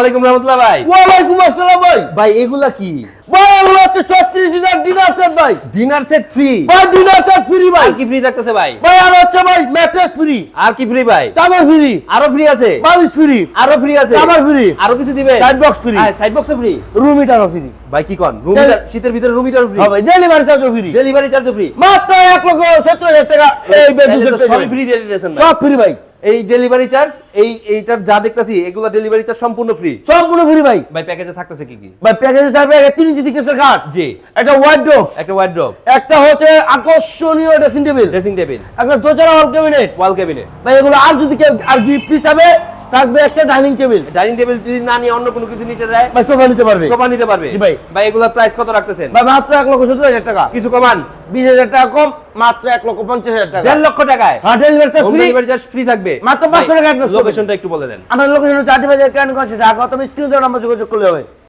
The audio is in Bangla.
ওয়ালাইকুম রাহমাতুল্লাহ ভাই। ওয়ালাইকুম আসসালাম ভাই। ভাই এগুলা কি? ভাই এগুলো হচ্ছে 36,000 ডিনার সেট ভাই। Dinner set free? ভাই ডিনার সেট ফ্রি ভাই। আর কি ফ্রি থাকতেছে ভাই? ভাই আর হচ্ছে ভাই ম্যাট্রেস ফ্রি। আর কি ফ্রি ভাই? চাদর ফ্রি। আরো ফ্রি আছে? বালিশ ফ্রি। আরো ফ্রি আছে? Cover free. আরো কিছু দিবে? Side box free. হ্যাঁ, সাইড বক্স ফ্রি। রুম হিটারও ফ্রি। ভাই কি কোন? রুম হিটার শীতের ভিতরে রুম হিটার ফ্রি? হ্যাঁ ভাই ডেলিভারি চার্জও ফ্রি। Delivery charge free? মাত্র 1,70,000 টাকা এই বেডরুম সেট সব ফ্রি দিয়ে দিতেছেন ভাই। সব ফ্রি ভাই। এই ডেলিভারি চার্জ এইটার যা দেখতাছি এগুলা ডেলিভারি চার্জ সম্পূর্ণ ফ্রি। সম্পূর্ণ ফ্রি ভাই। ভাই প্যাকেজে থাকতেছে কি কি? ভাই প্যাকেজে থাকবে 3 ইঞ্চি thickness-এর খাট। জি। একটা ওয়ার্ডরোব। একটা ওয়ার্ডরোব। একটা হচ্ছে আকর্ষণীয় ড্রেসিং টেবিল। Dressing table. একটা দোতলা ওয়াল ক্যাবিনেট। ওয়াল ক্যাবিনেট। ভাই এগুলো আর যদি কেউ আর গিফট চাবে থাকবে একটা ডাইনিং টেবিল। ডাইনিং টেবিল যদি না নিয়ে অন্য কোনো কিছু নিতে যায় ভাই সোফা নিতে পারবে। সোফা নিতে পারবে। জি ভাই। ভাই এগুলোর প্রাইস কত রাখতেছেন? ভাই মাত্র 1,70,000 টাকা। কিছু কমান? 20,000 টাকা কম, মাত্র 1,50,000 টাকা। 1.5 লক্ষ টাকায় হ্যাঁ delivery charge home free. Delivery charge free থাকবে। মাত্র 500 টাকা অ্যাডভান্স করবেন। লোকেশনটা একটু বলে দেন। আমার লোকেশন হচ্ছে 8 বাজার ক্যান্টনগঞ্জ ঢাকা। তুমি স্ক্রিনে দেওয়া নাম্বার যোগাযোগ করলে হবে।